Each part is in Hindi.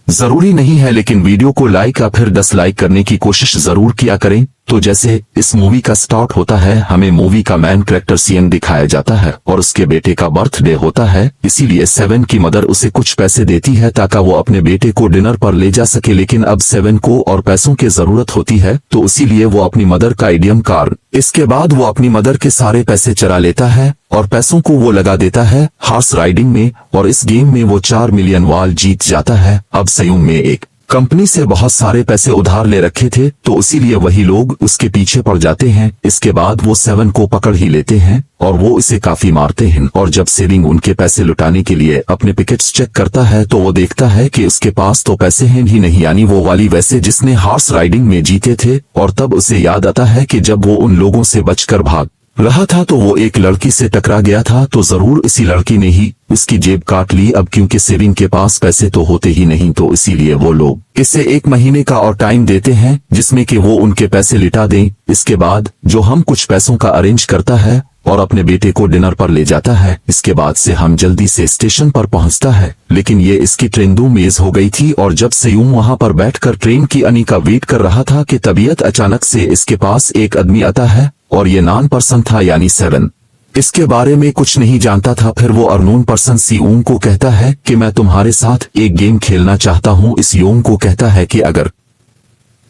जरूरी नहीं है, लेकिन वीडियो को लाइक या फिर 10 लाइक करने की कोशिश जरूर किया करें। तो जैसे इस मूवी का स्टार्ट होता है, हमें मूवी का मैन कैरेक्टर सीएन दिखाया जाता है और उसके बेटे का बर्थडे होता है, इसीलिए 7 की मदर उसे कुछ पैसे देती है ताकि वो अपने बेटे को डिनर पर ले जा सके। लेकिन अब 7 को और पैसों की जरूरत होती है, तो इसीलिए वो अपनी मदर का एटीएम कार्ड, इसके बाद वो अपनी मदर के सारे पैसे चरा लेता है और पैसों को वो लगा देता है हॉर्स राइडिंग में, और इस गेम में वो 4 मिलियन वॉल जीत जाता है। अब सयूम में एक कंपनी से बहुत सारे पैसे उधार ले रखे थे, तो इसीलिए वही लोग उसके पीछे पड़ जाते हैं। इसके बाद वो 7 को पकड़ ही लेते हैं और वो इसे काफी मारते हैं। और जब सेविंग उनके पैसे लुटाने के लिए अपने पिकेट्स चेक करता है, तो वो देखता है कि उसके पास तो पैसे हैं ही नहीं, यानी वो वाली वैसे जिसने हॉर्स राइडिंग में जीते थे। और तब उसे याद आता है कि जब वो उन लोगों से बचकर भाग रहा था तो वो एक लड़की से टकरा गया था, तो जरूर इसी लड़की ने ही इसकी जेब काट ली। अब क्योंकि सेविंग के पास पैसे तो होते ही नहीं, तो इसीलिए वो लोग इसे 1 महीने का और टाइम देते हैं जिसमें कि वो उनके पैसे लिटा दें। इसके बाद जो हम कुछ पैसों का अरेंज करता है और अपने बेटे को डिनर पर ले जाता है। इसके बाद से हम जल्दी से स्टेशन पर पहुंचता है, लेकिन ये इसकी ट्रेन दो मेज हो गई थी। और जब सयूम वहां पर बैठकर ट्रेन की आने का वेट कर रहा था कि तबीयत अचानक से इसके पास एक आदमी आता है, और ये नॉन पर्सन था, यानी 7 इसके बारे में कुछ नहीं जानता था। फिर वो अननोन पर्सन सियूम को कहता है कि मैं तुम्हारे साथ एक गेम खेलना चाहता हूँ। इस यूम को कहता है कि अगर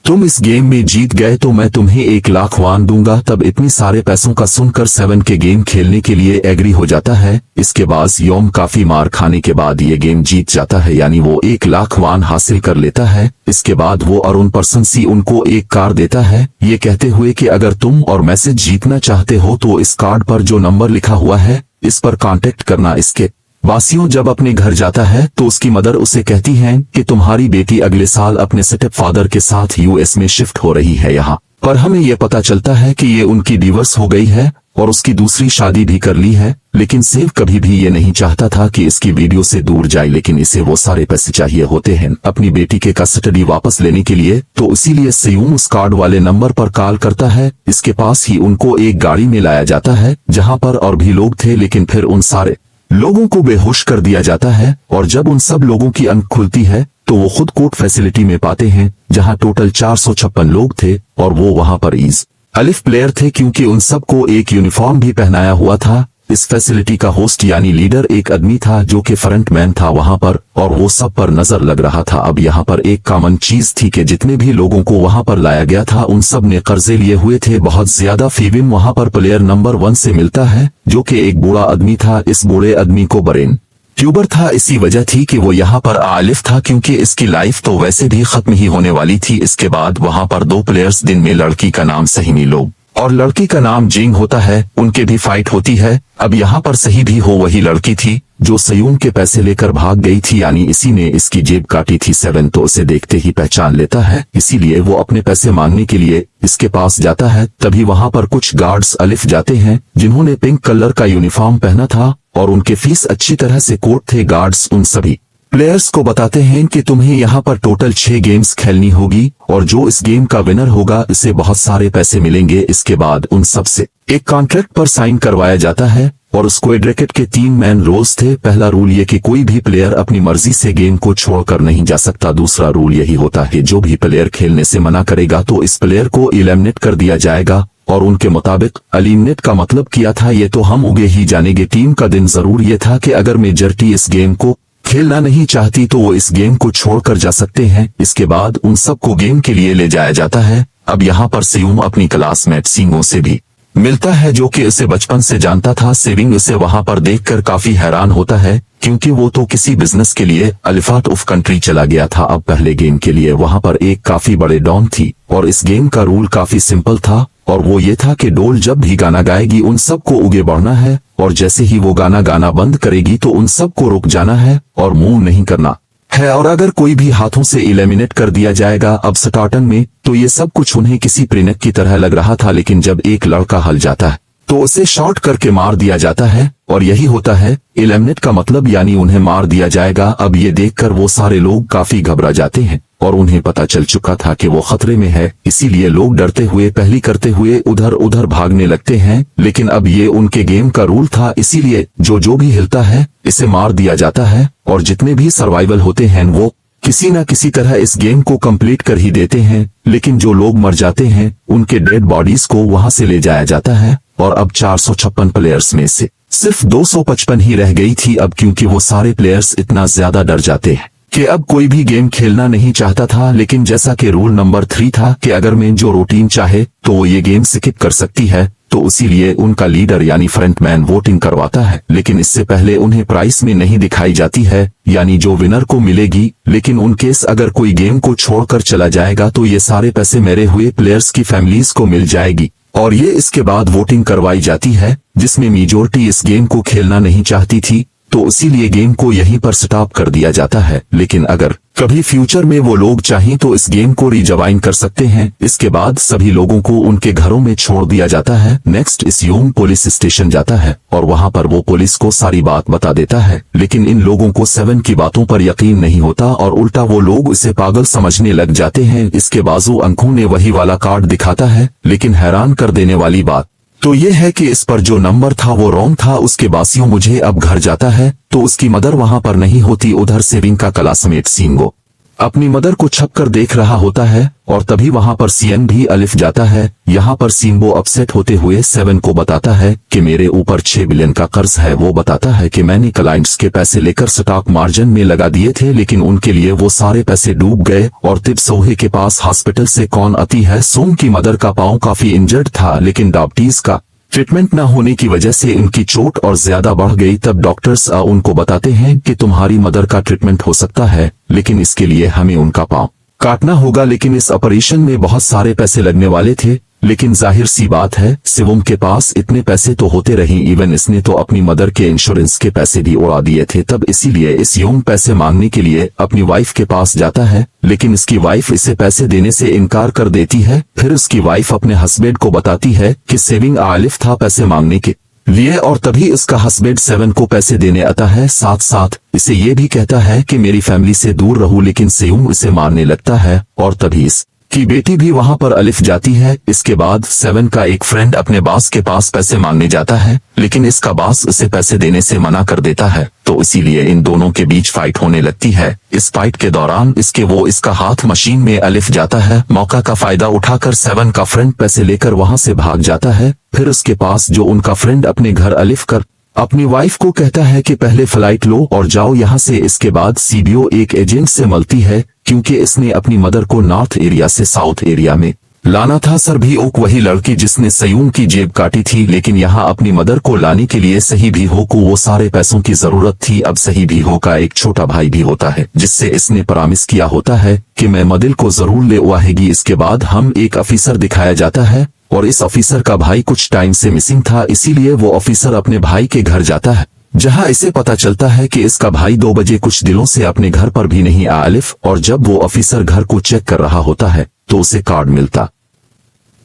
तुम इस गेम में जीत गए तो मैं तुम्हें 1 लाख वान दूंगा। तब इतनी सारे पैसों का सुनकर 7 के गेम खेलने के लिए एग्री हो जाता है। इसके बाद योम काफी मार खाने के बाद ये गेम जीत जाता है, यानी वो 1 लाख वान हासिल कर लेता है। इसके बाद वो अरुण पर्सन सी उनको एक कार्ड देता है, ये कहते हुए कि अगर तुम और मैसेज जीतना चाहते हो तो इस कार्ड पर जो नंबर लिखा हुआ है इस पर कांटेक्ट करना। इसके वासियों जब अपने घर जाता है तो उसकी मदर उसे कहती है कि तुम्हारी बेटी अगले साल अपने स्टेप फादर के साथ यूएस में शिफ्ट हो रही है। यहाँ पर हमें यह पता चलता है कि ये उनकी डिवोर्स हो गई है और उसकी दूसरी शादी भी कर ली है। लेकिन सेव कभी भी ये नहीं चाहता था कि इसकी वीडियो से दूर जाए, लेकिन इसे वो सारे पैसे चाहिए होते हैं अपनी बेटी के कस्टडी वापस लेने के लिए। तो इसीलिए सयूम उस कार्ड वाले नंबर पर कॉल करता है। इसके पास ही उनको एक गाड़ी में लाया जाता है जहाँ पर और भी लोग थे, लेकिन फिर उन सारे लोगों को बेहोश कर दिया जाता है। और जब उन सब लोगों की आंख खुलती है तो वो खुद कोर्ट फैसिलिटी में पाते हैं जहां टोटल 456 लोग थे, और वो वहां पर ईज अलिफ प्लेयर थे क्योंकि उन सबको एक यूनिफॉर्म भी पहनाया हुआ था। इस फैसिलिटी का होस्ट यानी लीडर एक आदमी था जो कि फ्रंट मैन था वहां पर, और वो सब पर नजर लग रहा था। अब यहाँ पर एक कॉमन चीज थी कि जितने भी लोगों को वहां पर लाया गया था उन सब ने कर्जे लिए हुए थे बहुत ज्यादा। फीविम वहां पर प्लेयर नंबर 1 से मिलता है जो कि एक बूढ़ा आदमी था। इस बूढ़े आदमी को ब्रेन ट्यूबर था, इसी वजह थी कि वो यहाँ पर आलिफ था क्योंकि इसकी लाइफ तो वैसे भी खत्म ही होने वाली थी। इसके बाद वहां पर 2 प्लेयर्स, दिन में लड़की का नाम सहीनी लोग और लड़की का नाम जिंग होता है, उनके भी फाइट होती है। अब यहाँ पर सही भी हो वही लड़की थी जो सयूम के पैसे लेकर भाग गई थी, यानी इसी ने इसकी जेब काटी थी। 7 तो उसे देखते ही पहचान लेता है, इसीलिए वो अपने पैसे मांगने के लिए इसके पास जाता है। तभी वहां पर कुछ गार्ड्स अलिफ जाते हैं जिन्होंने पिंक कलर का यूनिफॉर्म पहना था और उनके फीस अच्छी तरह से कोट थे। गार्ड्स उन सभी प्लेयर्स को बताते हैं कि तुम्हें यहाँ पर टोटल 6 गेम्स खेलनी होगी और जो इस गेम का विनर होगा इसे बहुत सारे पैसे मिलेंगे। इसके बाद उन सब से एक कॉन्ट्रैक्ट पर साइन करवाया जाता है और स्क्वाड रैकेट के 3 मैन रूल्स थे। पहला रूल ये कि कोई भी प्लेयर अपनी मर्जी से गेम को छोड़कर नहीं जा सकता। दूसरा रूल यही होता है जो भी प्लेयर खेलने से मना करेगा तो इस प्लेयर को एलिमिनेट कर दिया जाएगा। और उनके मुताबिक एलिमिनेट का मतलब किया था ये तो हम उगे ही जानेंगे। टीम का दिन जरूर ये था कि अगर मेजॉरिटी इस गेम को खेलना नहीं चाहती तो वो इस गेम को छोड़कर जा सकते हैं। इसके बाद उन सबको गेम के लिए ले जाया जाता है। अब यहाँ पर सयूम अपनी क्लासमेट सिंगो से भी मिलता है जो कि उसे बचपन से जानता था। सेविंग उसे वहां पर देखकर काफी हैरान होता है क्योंकि वो तो किसी बिजनेस के लिए अलिफाट ऑफ कंट्री चला गया था। अब पहले गेम के लिए वहां पर एक काफी बड़े डॉन थी और इस गेम का रूल काफी सिंपल था और वो ये था कि डोल जब भी गाना गाएगी उन सबको उगे बढ़ना है और जैसे ही वो गाना गाना बंद करेगी तो उन सबको रुक जाना है और मूव नहीं करना है। और अगर कोई भी हाथों से एलिमिनेट कर दिया जाएगा अब स्टार्टन में तो ये सब कुछ उन्हें किसी प्रेनक की तरह लग रहा था, लेकिन जब एक लड़का हल जाता है तो उसे शॉर्ट करके मार दिया जाता है और यही होता है एलिमिनेट का मतलब, यानी उन्हें मार दिया जाएगा। अब ये देखकर वो सारे लोग काफी घबरा जाते हैं और उन्हें पता चल चुका था कि वो खतरे में है, इसीलिए लोग डरते हुए पहली करते हुए उधर उधर भागने लगते हैं। लेकिन अब ये उनके गेम का रूल था, इसीलिए जो भी हिलता है इसे मार दिया जाता है और जितने भी सर्वाइवल होते हैं वो किसी न किसी तरह इस गेम को कंप्लीट कर ही देते हैं, लेकिन जो लोग मर जाते हैं उनके डेड बॉडीज को वहां से ले जाया जाता है और अब 456 प्लेयर्स में से सिर्फ 255 ही रह गई थी अब, क्योंकि वो सारे प्लेयर्स इतना ज्यादा डर जाते हैं कि अब कोई भी गेम खेलना नहीं चाहता था। लेकिन जैसा कि रूल नंबर 3 था कि अगर मैं जो रूटीन चाहे तो वो ये गेम स्किप कर सकती है, तो इसीलिए उनका लीडर यानी फ्रंटमैन वोटिंग करवाता है। लेकिन इससे पहले उन्हें प्राइस में नहीं दिखाई जाती है, यानी जो विनर को मिलेगी। लेकिन उन केस अगर कोई गेम को छोड़कर चला जाएगा तो ये सारे पैसे मेरे हुए प्लेयर्स की फैमिलीज को मिल जाएगी। और ये इसके बाद वोटिंग करवाई जाती है, जिसमें मेजोरिटी इस गेम को खेलना नहीं चाहती थी, तो इसीलिए गेम को यहीं पर स्टॉप कर दिया जाता है। लेकिन अगर कभी फ्यूचर में वो लोग चाहें तो इस गेम को रिजवाइन कर सकते हैं। इसके बाद सभी लोगों को उनके घरों में छोड़ दिया जाता है। नेक्स्ट इस यूम पुलिस स्टेशन जाता है और वहां पर वो पुलिस को सारी बात बता देता है। लेकिन इन लोगों को 7 की बातों पर यकीन नहीं होता और उल्टा वो लोग इसे पागल समझने लग जाते हैं। इसके बाजू अंखों ने वही वाला कार्ड दिखाता है, लेकिन हैरान कर देने वाली बात तो ये है कि इस पर जो नंबर था वो रॉन्ग था। उसके बासियों मुझे अब घर जाता है तो उसकी मदर वहां पर नहीं होती। उधर सेविंग का क्लासमेट सिंगो अपनी मदर को छपकर देख रहा होता है और तभी वहां पर सीएन भी अलिफ जाता है। यहाँ पर सिंगो अपसेट होते हुए 7 को बताता है कि मेरे ऊपर 6 बिलियन का कर्ज है। वो बताता है कि मैंने क्लाइंट्स के पैसे लेकर स्टॉक मार्जिन में लगा दिए थे, लेकिन उनके लिए वो सारे पैसे डूब गए। और तिब सोहे के पास हॉस्पिटल से कौन आती है। सोम की मदर का पाँव काफी इंजर्ड था, लेकिन डायबिटीज का ट्रीटमेंट न होने की वजह से उनकी चोट और ज्यादा बढ़ गई। तब डॉक्टर्स उनको बताते हैं कि तुम्हारी मदर का ट्रीटमेंट हो सकता है, लेकिन इसके लिए हमें उनका पाँव काटना होगा। लेकिन इस ऑपरेशन में बहुत सारे पैसे लगने वाले थे, लेकिन जाहिर सी बात है शिवम के पास इतने पैसे तो होते रही। इवन इसने तो अपनी मदर के इंश्योरेंस के पैसे भी उड़ा दिए थे। तब इसीलिए इस यूम पैसे मांगने के लिए अपनी वाइफ के पास जाता है, लेकिन इसकी वाइफ इसे पैसे देने से इनकार कर देती है। फिर उसकी वाइफ अपने हस्बैंड को बताती है कि सेविंग आलिफ था पैसे मांगने के लिए, और तभी इसका हस्बैंड 7 को पैसे देने आता है। साथ साथ इसे ये भी कहता है कि मेरी फैमिली से दूर रहूं, लेकिन सेयूम इसे मारने लगता है और तभी की बेटी भी वहां पर अलिफ जाती है। इसके बाद 7 का एक फ्रेंड अपने बॉस के पास पैसे मांगने जाता है, लेकिन इसका बॉस उसे पैसे देने से मना कर देता है। तो इसीलिए इन दोनों के बीच फाइट होने लगती है। इस फाइट के दौरान इसका हाथ मशीन में अलिफ जाता है। मौका का फायदा उठाकर 7 का फ्रेंड पैसे लेकर वहां से भाग जाता है। फिर उसके पास जो उनका फ्रेंड अपने घर अलिफ कर अपनी वाइफ को कहता है कि पहले फ्लाइट लो और जाओ यहाँ से। इसके बाद सीबीओ एक एजेंट से मिलती है, क्योंकि इसने अपनी मदर को नॉर्थ एरिया से साउथ एरिया में लाना था। सर भी ओक वही लड़की जिसने सयूम की जेब काटी थी, लेकिन यहाँ अपनी मदर को लाने के लिए सही भी हो को वो सारे पैसों की जरूरत थी। अब सही भी हो का एक छोटा भाई भी होता है, जिससे इसने प्रॉमिस किया होता है कि मैं मदिल को जरूर ले आएगी। इसके बाद हम एक ऑफिसर दिखाया जाता है और इस ऑफिसर का भाई कुछ टाइम से मिसिंग था, इसीलिए वो ऑफिसर अपने भाई के घर जाता है, जहां इसे पता चलता है कि इसका भाई 2 बजे कुछ दिनों से अपने घर पर भी नहीं आया अलिफ। और जब वो ऑफिसर घर को चेक कर रहा होता है तो उसे कार्ड मिलता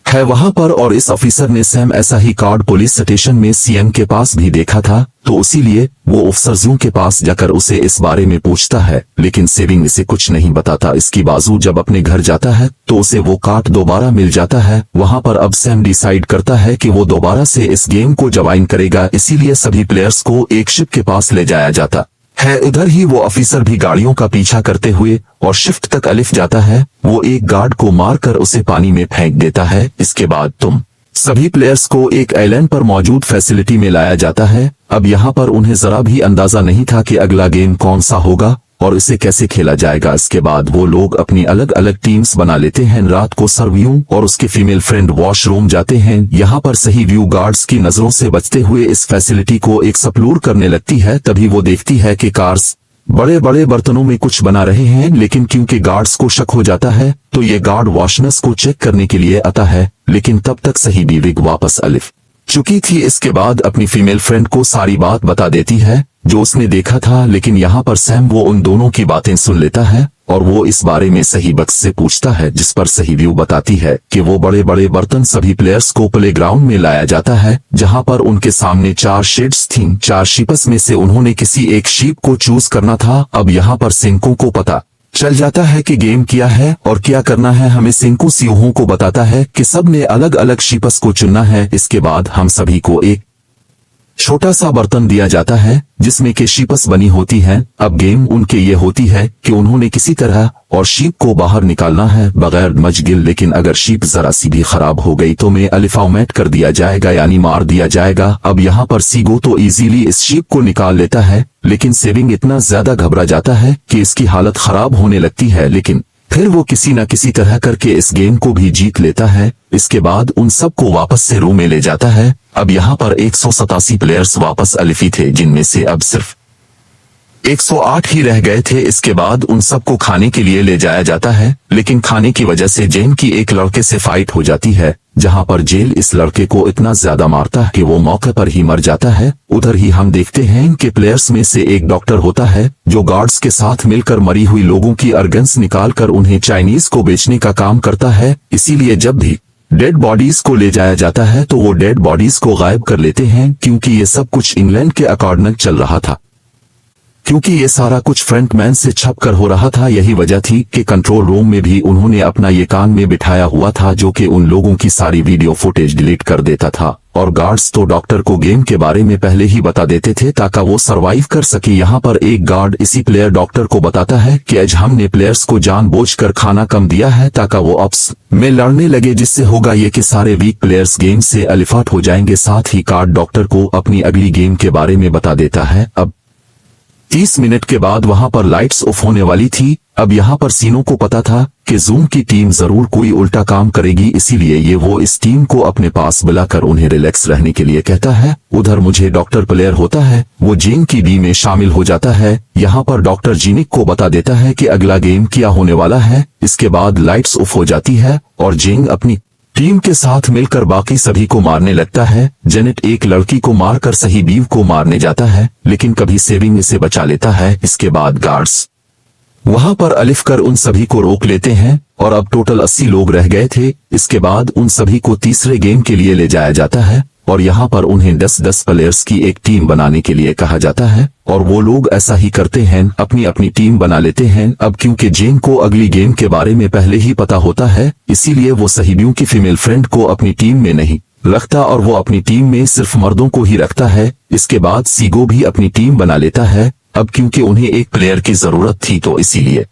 है वहां पर, और इस ऑफिसर ने सेम ऐसा ही कार्ड पुलिस स्टेशन में सीएम के पास भी देखा था। तो इसीलिए वो ऑफिसर के पास जाकर उसे इस बारे में पूछता है, लेकिन सेविंग इसे कुछ नहीं बताता। इसकी बाजू जब अपने घर जाता है तो उसे वो कार्ड दोबारा मिल जाता है। वहां पर अब सैम डिसाइड करता है कि वो दोबारा से इस गेम को ज्वाइन करेगा, इसीलिए सभी प्लेयर्स को एक शिप के पास ले जाया जाता है। इधर ही वो ऑफिसर भी गाड़ियों का पीछा करते हुए और शिफ्ट तक अलिफ जाता है। वो एक गार्ड को मारकर उसे पानी में फेंक देता है। इसके बाद सभी प्लेयर्स को एक आइलैंड पर मौजूद फैसिलिटी में लाया जाता है। अब यहाँ पर उन्हें जरा भी अंदाजा नहीं था कि अगला गेम कौन सा होगा और इसे कैसे खेला जाएगा। इसके बाद वो लोग अपनी अलग अलग टीम्स बना लेते हैं। रात को सरव्यू और उसके फीमेल फ्रेंड वॉशरूम जाते हैं। यहाँ पर सही व्यू गार्ड्स की नजरों से बचते हुए इस फैसिलिटी को एक्सप्लोर करने लगती है। तभी वो देखती है कि कार्स बड़े बड़े बर्तनों में कुछ बना रहे हैं, लेकिन क्योंकि गार्ड्स को शक हो जाता है तो ये गार्ड वॉशनेस को चेक करने के लिए आता है, लेकिन तब तक सही बीविग वापस अलिफ चुकी थी। इसके बाद अपनी फीमेल फ्रेंड को सारी बात बता देती है जो उसने देखा था, लेकिन यहाँ पर सैम वो उन दोनों की बातें सुन लेता है और वो इस बारे में सही बक्स से पूछता है, जिस पर सही व्यू बताती है कि वो बड़े बड़े बर्तन सभी प्लेयर्स को प्लेग्राउंड में लाया जाता है, जहां पर उनके सामने 4 शेड्स थीं। 4 शीप्स में से उन्होंने किसी एक शीप को चूज करना था। अब यहाँ पर सिंको को पता चल जाता है कि गेम क्या है और क्या करना है। हमें सिंको सियोहों को बताता है कि सब ने अलग अलग शीप्स को चुनना है। इसके बाद हम सभी को एक छोटा सा बर्तन दिया जाता है जिसमें के शीप्स बनी होती हैं। अब गेम उनके ये होती है कि उन्होंने किसी तरह और शीप को बाहर निकालना है बगैर मजगिल, लेकिन अगर शीप जरा सी भी खराब हो गई तो में अलिफाउमेट कर दिया जाएगा यानी मार दिया जाएगा। अब यहाँ पर सीगो तो इजीली इस शीप को निकाल लेता है, लेकिन सेविंग इतना ज्यादा घबरा जाता है कि इसकी हालत खराब होने लगती है, लेकिन फिर वो किसी न किसी तरह करके इस गेम को भी जीत लेता है। इसके बाद उन सबको वापस से रूम में ले जाता है। अब यहाँ पर 187 प्लेयर्स वापस अलिफी थे, जिनमें से अब सिर्फ 108 ही रह गए थे। इसके बाद उन सबको खाने के लिए ले जाया जाता है, लेकिन खाने की वजह से जेन की एक लड़के से फाइट हो जाती है, जहां पर जेल इस लड़के को इतना ज्यादा मारता है कि वो मौके पर ही मर जाता है। उधर ही हम देखते हैं कि प्लेयर्स में से एक डॉक्टर होता है जो गार्ड्स के साथ मिलकर मरी हुई लोगों की अर्गन्स निकालकर उन्हें चाइनीज को बेचने का काम करता है। इसीलिए जब भी डेड बॉडीज को ले जाया जाता है तो वो डेड बॉडीज को गायब कर लेते हैं, क्योंकि ये सब कुछ इंग्लैंड के अकॉर्डिंग चल रहा था, क्योंकि ये सारा कुछ फ्रंटमैन से छपकर हो रहा था। यही वजह थी कि कंट्रोल रूम में भी उन्होंने अपना ये कान में बिठाया हुआ था, जो कि उन लोगों की सारी वीडियो फुटेज डिलीट कर देता था। और गार्ड्स तो डॉक्टर को गेम के बारे में पहले ही बता देते थे ताकि वो सरवाइव कर सके। यहाँ पर एक गार्ड इसी प्लेयर डॉक्टर को बताता है कि आज हमने प्लेयर्स को जानबूझकर खाना कम दिया है ताकि वो आपस में लड़ने लगे, जिससे होगा ये कि सारे वीक प्लेयर्स गेम से अलिफाट हो जाएंगे। साथ ही कार्ड डॉक्टर को अपनी अगली गेम के बारे में बता देता है। अब 30 मिनट के बाद वहां पर लाइट्स ऑफ होने वाली थी। अब यहाँ पर सीनो को पता था कि जूम की टीम जरूर कोई उल्टा काम करेगी, इसीलिए ये वो इस टीम को अपने पास बुलाकर उन्हें रिलैक्स रहने के लिए कहता है। उधर मुझे डॉक्टर प्लेयर होता है, वो जीन की टीम में शामिल हो जाता है। यहाँ पर डॉक्टर जीनिक को बता देता है कि अगला गेम क्या होने वाला है। इसके बाद लाइट्स ऑफ हो जाती है और जिंग अपनी टीम के साथ मिलकर बाकी सभी को मारने लगता है। जेनेट एक लड़की को मारकर सही बीव को मारने जाता है, लेकिन कभी सेविंग इसे बचा लेता है। इसके बाद गार्ड्स वहां पर अलिफ कर उन सभी को रोक लेते हैं और अब टोटल 80 लोग रह गए थे। इसके बाद उन सभी को तीसरे गेम के लिए ले जाया जाता है और यहाँ पर उन्हें 10-10 प्लेयर्स की एक टीम बनाने के लिए कहा जाता है और वो लोग ऐसा ही करते हैं, अपनी अपनी टीम बना लेते हैं। अब क्योंकि जेन को अगली गेम के बारे में पहले ही पता होता है, इसीलिए वो सहीबियों की फीमेल फ्रेंड को अपनी टीम में नहीं रखता और वो अपनी टीम में सिर्फ मर्दों को ही रखता है। इसके बाद सीगो भी अपनी टीम बना लेता है। अब क्योंकि उन्हें एक प्लेयर की जरूरत थी तो इसीलिए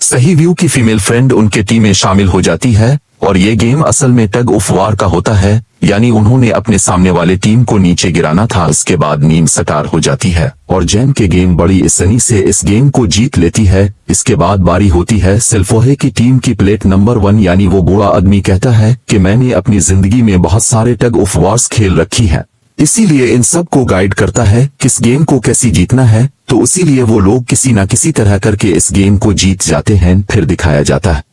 सही व्यू की फीमेल फ्रेंड उनके टीम में शामिल हो जाती है और ये गेम असल में टग ऑफ वार का होता है, यानी उन्होंने अपने सामने वाले टीम को नीचे गिराना था। इसके बाद नीम सटार हो जाती है और जैन के गेम बड़ी आसानी से इस गेम को जीत लेती है। इसके बाद बारी होती है सिल्फोहे की टीम की। प्लेट नंबर 1 यानी वो बूढ़ा आदमी कहता है कि मैंने अपनी जिंदगी में बहुत सारे टग ऑफ वार्स खेल रखी है, इसीलिए इन सब को गाइड करता है किस गेम को कैसे जीतना है। तो इसीलिए वो लोग किसी न किसी तरह करके इस गेम को जीत जाते हैं। फिर दिखाया जाता है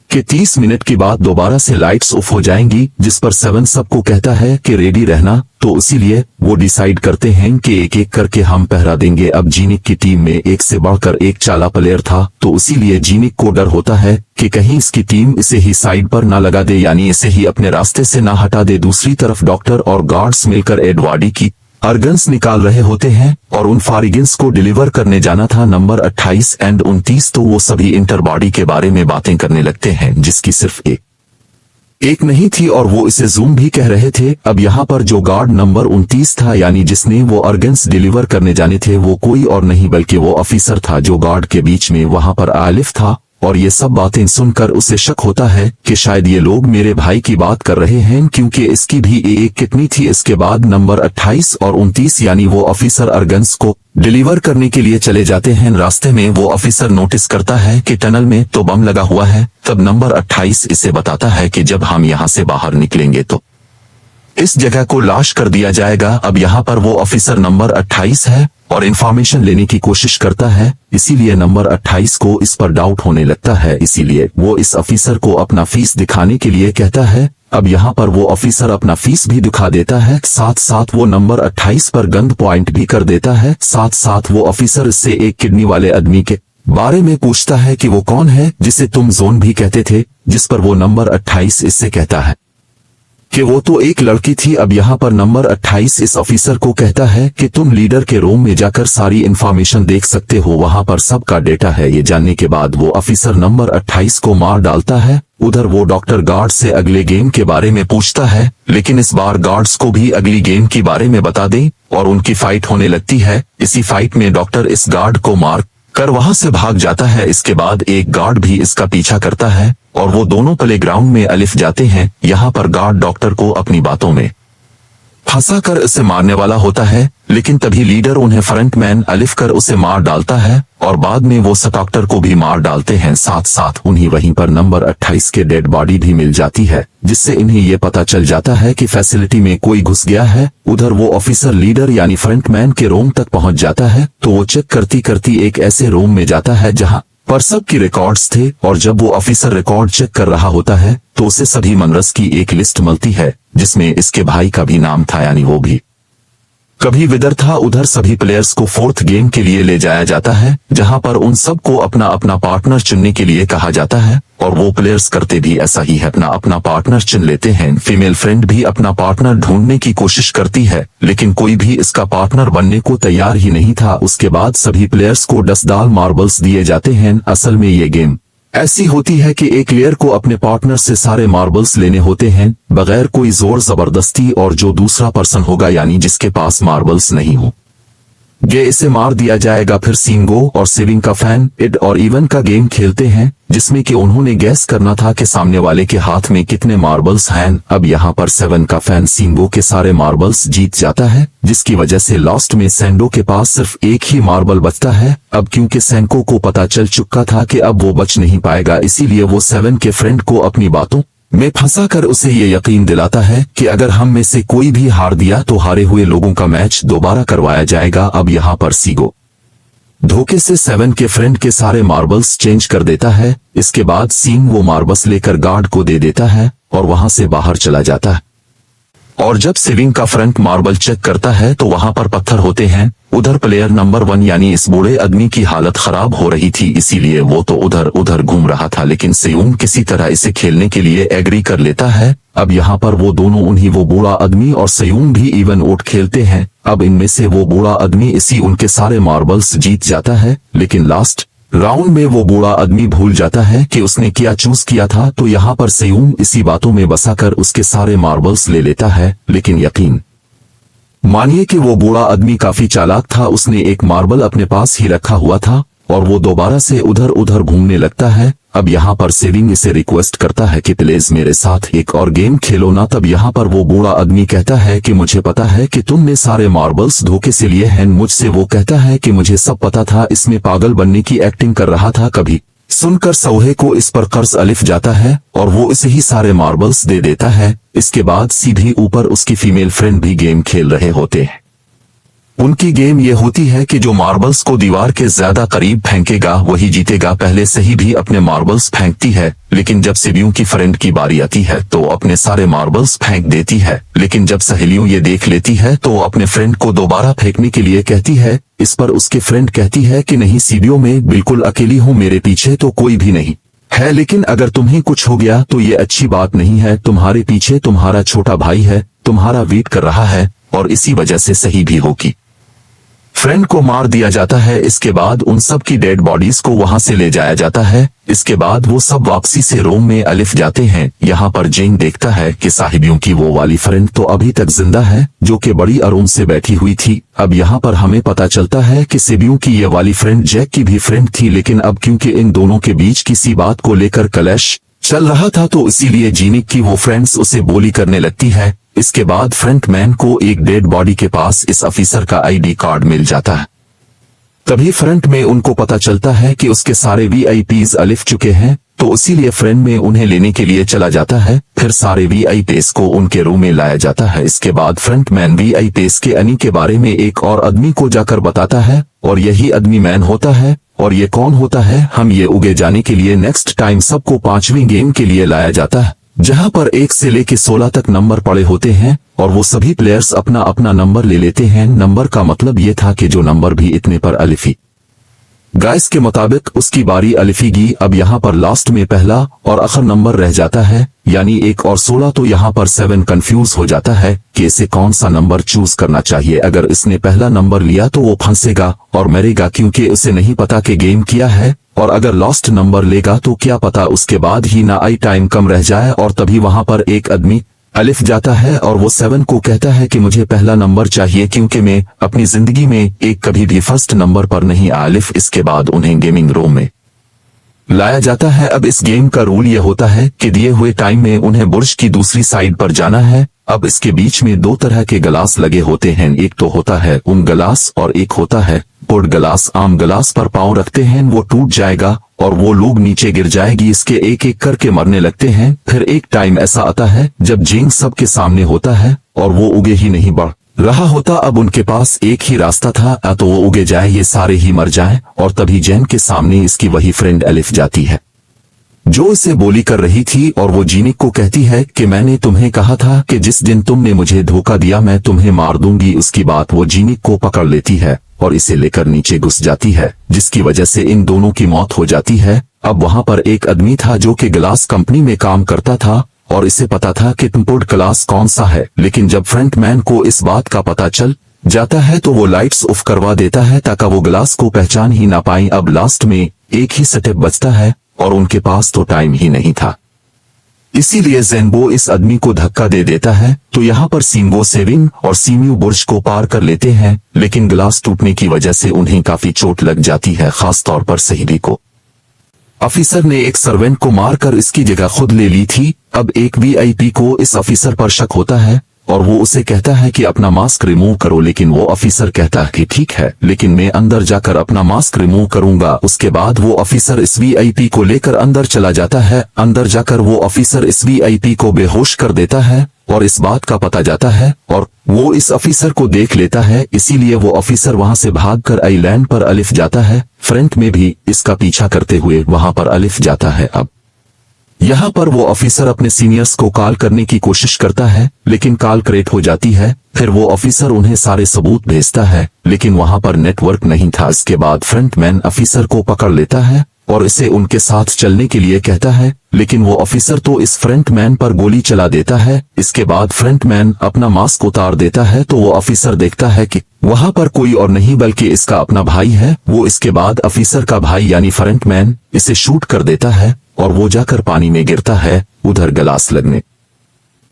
कि 30 मिनट के बाद दोबारा से लाइट्स ऑफ हो जाएंगी, जिस पर 7 सबको कहता है कि रेडी रहना। तो इसीलिए वो डिसाइड करते हैं कि एक एक करके हम पहरा देंगे। अब जीनिक की टीम में एक से बढ़कर एक चाला प्लेयर था, तो इसीलिए जीनिक को डर होता है कि कहीं इसकी टीम इसे ही साइड पर ना लगा दे, यानी इसे ही अपने रास्ते से ना हटा दे। दूसरी तरफ डॉक्टर और गार्ड्स मिलकर एडवार्डी की अर्गन्स निकाल रहे होते हैं और उन फारिगिन्स को डिलीवर करने जाना था नंबर 28 एंड 29। तो वो सभी इंटरबॉडी के बारे में बातें करने लगते हैं, जिसकी सिर्फ एक नहीं थी और वो इसे जूम भी कह रहे थे। अब यहाँ पर जो गार्ड नंबर 29 था, यानी जिसने वो अर्गन्स डिलीवर करने जाने थे, वो कोई और नहीं बल्कि वो ऑफिसर था जो गार्ड के बीच में वहां पर आलिफ था। और ये सब बातें सुनकर उसे शक होता है कि शायद ये लोग मेरे भाई की बात कर रहे हैं, क्योंकि इसकी भी एक कितनी थी। इसके बाद नंबर 28 और 29 यानी वो ऑफिसर अर्गन्स को डिलीवर करने के लिए चले जाते हैं। रास्ते में वो ऑफिसर नोटिस करता है कि टनल में तो बम लगा हुआ है। तब नंबर 28 इसे बताता है कि जब हम यहाँ से बाहर निकलेंगे तो इस जगह को लाश कर दिया जाएगा। अब यहाँ पर वो ऑफिसर नंबर 28 है और इंफॉर्मेशन लेने की कोशिश करता है, इसीलिए नंबर 28 को इस पर डाउट होने लगता है। इसीलिए वो इस ऑफिसर को अपना फीस दिखाने के लिए कहता है। अब यहाँ पर वो ऑफिसर अपना फीस भी दिखा देता है, साथ साथ वो नंबर 28 पर गंद पॉइंट भी कर देता है। साथ साथ वो ऑफिसर इससे एक किडनी वाले आदमी के बारे में पूछता है कि वो कौन है, जिसे तुम जोन भी कहते थे, जिस पर वो नंबर 28 इससे कहता है कि वो तो एक लड़की थी। अब यहाँ पर नंबर 28 इस ऑफिसर को कहता है कि तुम लीडर के रूम में जाकर सारी इंफॉर्मेशन देख सकते हो, वहाँ पर सबका डेटा है। ये जानने के बाद वो ऑफिसर नंबर 28 को मार डालता है। उधर वो डॉक्टर गार्ड से अगले गेम के बारे में पूछता है, लेकिन इस बार गार्ड्स को भी अगली गेम के बारे में बता दे और उनकी फाइट होने लगती है। इसी फाइट में डॉक्टर इस गार्ड को मार कर वहां से भाग जाता है। इसके बाद एक गार्ड भी इसका पीछा करता है और वो दोनों प्लेग्राउंड में अलिफ जाते हैं। यहाँ पर गार्ड डॉक्टर को अपनी बातों में फंसा कर इसे मारने वाला होता है, लेकिन तभी लीडर उन्हें फ्रंटमैन अलिफ कर उसे मार डालता है और बाद में वो डॉक्टर को भी मार डालते हैं। साथ साथ उन्हीं वहीं पर नंबर 28 के डेड बॉडी भी मिल जाती है, जिससे इन्हें ये पता चल जाता है कि फैसिलिटी में कोई घुस गया है। उधर वो ऑफिसर लीडर यानी फ्रंटमैन के रूम तक पहुंच जाता है, तो वो चेक करती करती एक ऐसे रूम में जाता है जहाँ पर सबकी रिकॉर्ड्स थे। और जब वो ऑफिसर रिकॉर्ड चेक कर रहा होता है तो उसे सभी मनरस की एक लिस्ट मिलती है, जिसमें इसके भाई का भी नाम था, यानी वो भी कभी विदर था। उधर सभी प्लेयर्स को फोर्थ गेम के लिए ले जाया जाता है, जहां पर उन सबको अपना अपना पार्टनर चुनने के लिए कहा जाता है और वो प्लेयर्स करते भी ऐसा ही है, अपना अपना पार्टनर चुन लेते हैं। फीमेल फ्रेंड भी अपना पार्टनर ढूंढने की कोशिश करती है, लेकिन कोई भी इसका पार्टनर बनने को तैयार ही नहीं था। उसके बाद सभी प्लेयर्स को 10 दाल मार्बल्स दिए जाते हैं। असल में ये गेम ऐसी होती है कि एक प्लेयर को अपने पार्टनर से सारे मार्बल्स लेने होते हैं बगैर कोई जोर जबरदस्ती, और जो दूसरा पर्सन होगा यानी जिसके पास मार्बल्स नहीं हो ये इसे मार दिया जाएगा। फिर सिंगो और सेविंग का फैन इड और इवन का गेम खेलते हैं, जिसमें कि उन्होंने गैस करना था कि सामने वाले के हाथ में कितने मार्बल्स हैं। अब यहाँ पर 7 का फैन सिंगो के सारे मार्बल्स जीत जाता है, जिसकी वजह से लास्ट में सैंडो के पास सिर्फ एक ही मार्बल बचता है। अब क्योंकि सैंको को पता चल चुका था कि अब वो बच नहीं पाएगा, इसीलिए वो 7 के फ्रेंड को अपनी बातों में फंसा कर उसे ये यकीन दिलाता है कि अगर हम में से कोई भी हार दिया तो हारे हुए लोगों का मैच दोबारा करवाया जाएगा। अब यहाँ पर सीगो धोखे से 7 के फ्रेंड के सारे मार्बल्स चेंज कर देता है। इसके बाद सींग वो मार्बल्स लेकर गार्ड को दे देता है और वहां से बाहर चला जाता है। और जब सेविंग का फ्रंट मार्बल चेक करता है तो वहां पर पत्थर होते हैं। उधर प्लेयर नंबर 1 यानी इस बूढ़े आदमी की हालत खराब हो रही थी, इसीलिए वो तो उधर उधर घूम रहा था, लेकिन सेयूंग किसी तरह इसे खेलने के लिए एग्री कर लेता है। अब यहाँ पर वो दोनों उन्हीं वो बूढ़ा आदमी और सेयूंग भी इवन वोट खेलते हैं। अब इनमें से वो बूढ़ा आदमी इसी उनके सारे मार्बल्स जीत जाता है, लेकिन लास्ट राउंड में वो बूढ़ा आदमी भूल जाता है कि उसने क्या चूज किया था। तो यहाँ पर सेयूंग इसी बातों में बसाकर उसके सारे मार्बल्स ले लेता है, लेकिन यकीन मानिए कि वो बूढ़ा आदमी काफी चालाक था। उसने एक मार्बल अपने पास ही रखा हुआ था और वो दोबारा से उधर उधर घूमने लगता है। अब यहाँ पर सेविंग इसे रिक्वेस्ट करता है कि प्लीज मेरे साथ एक और गेम खेलो ना। तब यहाँ पर वो बूढ़ा आदमी कहता है कि मुझे पता है कि तुमने सारे मार्बल्स धोखे से लिए हैं मुझसे। वो कहता है कि मुझे सब पता था, इसमें पागल बनने की एक्टिंग कर रहा था। कभी सुनकर सौहे को इस पर कर्ज अलिफ जाता है और वो इसे ही सारे मार्बल्स दे देता है। इसके बाद सीधी ऊपर उसकी फीमेल फ्रेंड भी गेम खेल रहे होते हैं। उनकी गेम ये होती है कि जो मार्बल्स को दीवार के ज्यादा करीब फेंकेगा वही जीतेगा। पहले से ही भी अपने मार्बल्स फेंकती है, लेकिन जब सहेलियों की फ्रेंड की बारी आती है तो अपने सारे मार्बल्स फेंक देती है। लेकिन जब सहेलियों ये देख लेती है तो अपने फ्रेंड को दोबारा फेंकने के लिए कहती है। इस पर उसके फ्रेंड कहती है कि नहीं सीढ़ियों में बिल्कुल अकेली हूँ, मेरे पीछे तो कोई भी नहीं है, लेकिन अगर तुम्हें कुछ हो गया तो ये अच्छी बात नहीं है। तुम्हारे पीछे तुम्हारा छोटा भाई है, तुम्हारा वेट कर रहा है और इसी वजह से सही भी होगी। फ्रेंड को मार दिया जाता है। इसके बाद उन सब की डेड बॉडीज को वहां से ले जाया जाता है। इसके बाद वो सब वापसी से रोम में अलिफ जाते हैं। यहाँ पर जेंग देखता है कि साहिबियों की वो वाली फ्रेंड तो अभी तक जिंदा है, जो कि बड़ी आराम से बैठी हुई थी। अब यहाँ पर हमें पता चलता है कि सेबियों की ये वाली फ्रेंड जैक की भी फ्रेंड थी, लेकिन अब क्योंकि इन दोनों के बीच किसी बात को लेकर कलश चल रहा था तो इसीलिए जीनिक की वो फ्रेंड्स उसे बोली करने लगती है। इसके बाद फ्रंटमैन को एक डेड बॉडी के पास इस ऑफिसर का आईडी कार्ड मिल जाता है। तभी फ्रंट में उनको पता चलता है कि उसके सारे वीआईपीज अलिफ चुके हैं, तो इसीलिए फ्रेंड में उन्हें लेने के लिए चला जाता है। फिर सारे वीआईपीज को उनके रूम में लाया जाता है। इसके बाद फ्रंटमैन वीआईपीज के अनी के बारे में एक और आदमी को जाकर बताता है और यही आदमी मैन होता है। और ये कौन होता है हम ये उगे जाने के लिए नेक्स्ट टाइम सबको 5वीं गेम के लिए लाया जाता है, जहां पर 1 से लेकर 16 तक नंबर पड़े होते हैं और वो सभी प्लेयर्स अपना अपना नंबर ले लेते हैं। नंबर का मतलब ये था कि जो नंबर भी इतने पर अलिफी गाइस के मुताबिक उसकी बारी अलिफीगी। अब यहाँ पर लास्ट में पहला और आखिर नंबर रह जाता है, यानी 1 और 16। तो यहाँ पर 7 कंफ्यूज हो जाता है कि इसे कौन सा नंबर चूज करना चाहिए। अगर इसने पहला नंबर लिया तो वो फंसेगा और मरेगा, क्योंकि उसे नहीं पता कि गेम क्या है। और अगर लास्ट नंबर लेगा तो क्या पता उसके बाद ही ना आई टाइम कम रह जाए, और तभी वहां पर एक आदमी अलिफ जाता है और वो 7 को कहता है कि मुझे पहला नंबर चाहिए, क्योंकि मैं अपनी जिंदगी में एक कभी भी फर्स्ट नंबर पर नहीं आया अलिफ। इसके बाद उन्हें गेमिंग रूम में लाया जाता है। अब इस गेम का रूल ये होता है कि दिए हुए टाइम में उन्हें बुर्ज की दूसरी साइड पर जाना है। अब इसके बीच में 2 तरह के गिलास लगे होते हैं, एक तो होता है गिलास और एक होता है पुड गिलास। आम गिलास पर पांव रखते हैं वो टूट जाएगा और वो लोग नीचे गिर जाएगी। इसके एक एक करके मरने लगते हैं। फिर एक टाइम ऐसा आता है जब जिंग सबके सामने होता है और वो उगे ही नहीं बढ़ रहा होता। अब उनके पास एक ही रास्ता था, तो वो उगे जाए, ये सारे ही मर जाएं। और तभी जैन के सामने इसकी वही फ्रेंड अलिफ जाती है जो इसे बोली कर रही थी, और वो जीनिक को कहती है कि मैंने तुम्हें कहा था कि जिस दिन तुमने मुझे धोखा दिया मैं तुम्हें मार दूंगी। उसकी बात वो जीनिक को पकड़ लेती है और इसे लेकर नीचे घुस जाती है, जिसकी वजह से इन दोनों की मौत हो जाती है। अब वहां पर एक आदमी था जो कि ग्लास कंपनी में काम करता था और इसे पता था कि पुड क्लास कौन सा है, लेकिन जब फ्रंटमैन को इस बात का पता चल जाता है तो वो लाइट्स ऑफ करवा देता है ताकि वो ग्लास को पहचान ही ना पाए। अब लास्ट में एक ही स्टेप बचता है और उनके पास तो टाइम ही नहीं था, इसीलिए ज़ेनबो इस आदमी को धक्का दे देता है। तो यहाँ पर सींगो सेविंग और सीम्यू बुर्ज को पार कर लेते हैं, लेकिन ग्लास टूटने की वजह से उन्हें काफी चोट लग जाती है, खास तौर पर सहीबी को। ऑफिसर ने एक सर्वेंट को मारकर इसकी जगह खुद ले ली थी। अब एक वीआईपी को इस ऑफिसर पर शक होता है और वो उसे कहता है कि अपना मास्क रिमूव करो, लेकिन वो ऑफिसर कहता है कि ठीक है, लेकिन मैं अंदर जाकर अपना मास्क रिमूव करूंगा। उसके बाद वो ऑफिसर इस वीआईपी को लेकर अंदर चला जाता है। अंदर जाकर वो ऑफिसर इस वीआईपी को बेहोश कर देता है और इस बात का पता जाता है और वो इस ऑफिसर को देख लेता है, इसीलिए वो ऑफिसर वहां से भागकर आइलैंड पर अलिफ जाता है। फ्रंट में भी इसका पीछा करते हुए वहां पर अलिफ जाता है। अब यहाँ पर वो ऑफिसर अपने सीनियर्स को कॉल करने की कोशिश करता है, लेकिन कॉल करेक्ट हो जाती है। फिर वो ऑफिसर उन्हें सारे सबूत भेजता है, लेकिन वहां पर नेटवर्क नहीं था। इसके बाद फ्रंटमैन ऑफिसर को पकड़ लेता है और इसे उनके साथ चलने के लिए कहता है, लेकिन वो ऑफिसर तो इस फ्रंटमैन पर गोली चला देता है। इसके बाद फ्रंटमैन अपना मास्क उतार देता है तो वो ऑफिसर देखता है कि वहां पर कोई और नहीं बल्कि इसका अपना भाई है। वो इसके बाद ऑफिसर का भाई यानी फ्रंटमैन इसे शूट कर देता है और वो जाकर पानी में गिरता है। उधर ग्लास लगने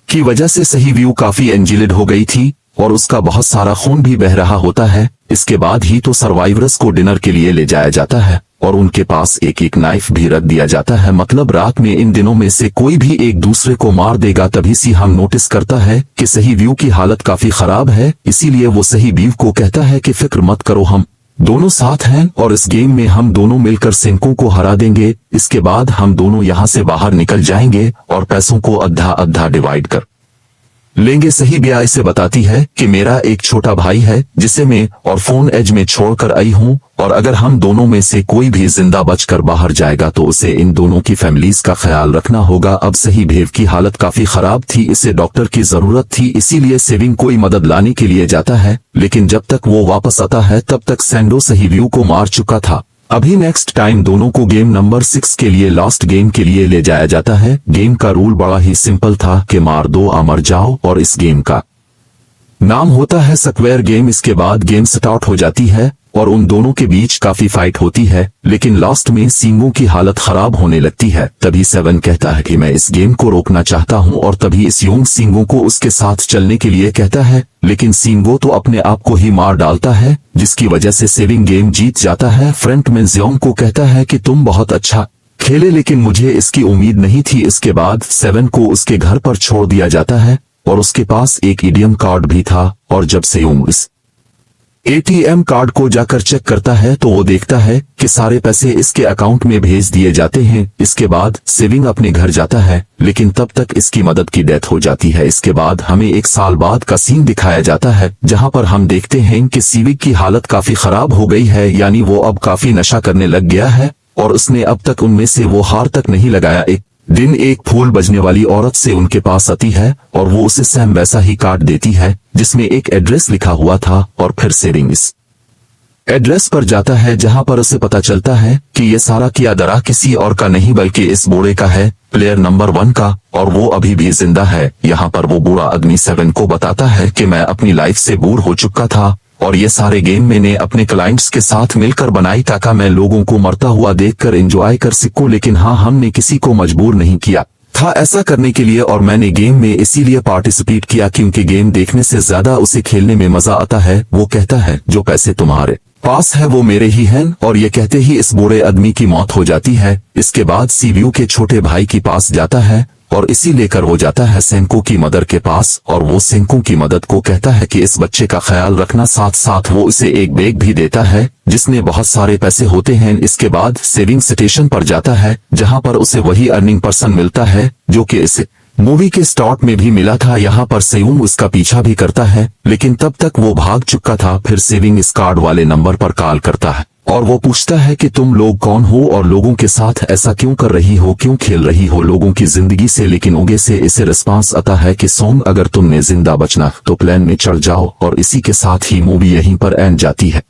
की वजह से सही व्यू काफी इंजल्ड हो गई थी और उसका बहुत सारा खून भी बह रहा होता है। इसके बाद ही तो सर्वाइवर्स को डिनर के लिए ले जाया जाता है और उनके पास एक एक नाइफ भी रख दिया जाता है, मतलब रात में इन दिनों में से कोई भी एक दूसरे को मार देगा। तभी सी हम नोटिस करता है कि सही व्यू की हालत काफी खराब है, इसीलिए वो सही व्यू को कहता है कि फिक्र मत करो, हम दोनों साथ हैं और इस गेम में हम दोनों मिलकर सेंको को हरा देंगे। इसके बाद हम दोनों यहाँ से बाहर निकल जाएंगे और पैसों को आधा आधा डिवाइड कर लेंगे। सही ब्याह इसे बताती है कि मेरा एक छोटा भाई है जिसे मैं और फोन एज में छोड़कर आई हूँ, और अगर हम दोनों में से कोई भी जिंदा बचकर बाहर जाएगा तो उसे इन दोनों की फैमिलीज का ख्याल रखना होगा। अब सही भेव की हालत काफी खराब थी, इसे डॉक्टर की जरूरत थी, इसीलिए सेविंग कोई मदद लाने के लिए जाता है, लेकिन जब तक वो वापस आता है तब तक सैंडो सही व्यू को मार चुका था। अभी नेक्स्ट टाइम दोनों को गेम नंबर 6 के लिए लास्ट गेम के लिए ले जाया जाता है। गेम का रूल बड़ा ही सिंपल था कि मार दो या मर जाओ, और इस गेम का नाम होता है स्क्वायर गेम। इसके बाद गेम स्टार्ट हो जाती है और उन दोनों के बीच काफी फाइट होती है, लेकिन लास्ट में सींगो की हालत खराब होने लगती है। तभी 7 कहता है कि मैं इस गेम को रोकना चाहता हूं, और तभी इस योंग सींगो को उसके साथ चलने के लिए कहता है, लेकिन सींगो तो अपने आप को ही मार डालता है, जिसकी वजह से सेविंग गेम जीत जाता है। फ्रंट में जियोंग को कहता है कि तुम बहुत अच्छा खेले, लेकिन मुझे इसकी उम्मीद नहीं थी। इसके बाद 7 को उसके घर पर छोड़ दिया जाता है और उसके पास एक एटीएम कार्ड भी था, और जब जियोंग इस एटीएम कार्ड को जाकर चेक करता है तो वो देखता है कि सारे पैसे इसके अकाउंट में भेज दिए जाते हैं। इसके बाद सेविंग अपने घर जाता है, लेकिन तब तक इसकी मदद की डेथ हो जाती है। इसके बाद हमें 1 साल बाद का सीन दिखाया जाता है, जहां पर हम देखते हैं कि सिविक की हालत काफी खराब हो गई है, यानी वो अब काफी नशा करने लग गया है और उसने अब तक उनमें से वो हार तक नहीं लगाया। एक दिन एक फूल बजने वाली औरत से उनके पास आती है और वो उसे सेम वैसा ही कार्ड देती है जिसमें एक एड्रेस लिखा हुआ था, और फिर सेविंग इस एड्रेस पर जाता है जहां पर उसे पता चलता है कि ये सारा किया दरा किसी और का नहीं बल्कि इस बूढ़े का है, प्लेयर नंबर 1 का, और वो अभी भी जिंदा है। यहाँ पर वो बूढ़ा आदमी 7 को बताता है कि मैं अपनी लाइफ से बोर हो चुका था और ये सारे गेम मैंने अपने क्लाइंट्स के साथ मिलकर बनाई ताकि मैं लोगों को मरता हुआ देखकर एंजॉय कर सकूं, लेकिन हाँ, हमने किसी को मजबूर नहीं किया था ऐसा करने के लिए, और मैंने गेम में इसीलिए पार्टिसिपेट किया क्योंकि गेम देखने से ज्यादा उसे खेलने में मजा आता है। वो कहता है जो पैसे तुम्हारे पास है वो मेरे ही हैं, और ये कहते ही इस बूढ़े आदमी की मौत हो जाती है। इसके बाद सीवीयू के छोटे भाई के पास जाता है और इसी लेकर वो जाता है सेंको की मदर के पास, और वो सेंको की मदद को कहता है कि इस बच्चे का ख्याल रखना, साथ साथ वो उसे एक बैग भी देता है जिसमें बहुत सारे पैसे होते हैं। इसके बाद सेविंग स्टेशन पर जाता है जहां पर उसे वही अर्निंग पर्सन मिलता है जो कि इसे मूवी के स्टार्ट में भी मिला था। यहाँ पर सेयूम उसका पीछा भी करता है लेकिन तब तक वो भाग चुका था। फिर सेविंग इस कार्ड वाले नंबर पर कॉल करता है और वो पूछता है कि तुम लोग कौन हो और लोगों के साथ ऐसा क्यों कर रही हो, क्यों खेल रही हो लोगों की जिंदगी से। लेकिन उगे से इसे रिस्पांस आता है कि सॉन्ग, अगर तुमने जिंदा बचना तो प्लेन में चढ़ जाओ, और इसी के साथ ही मूवी यहीं पर एंड जाती है।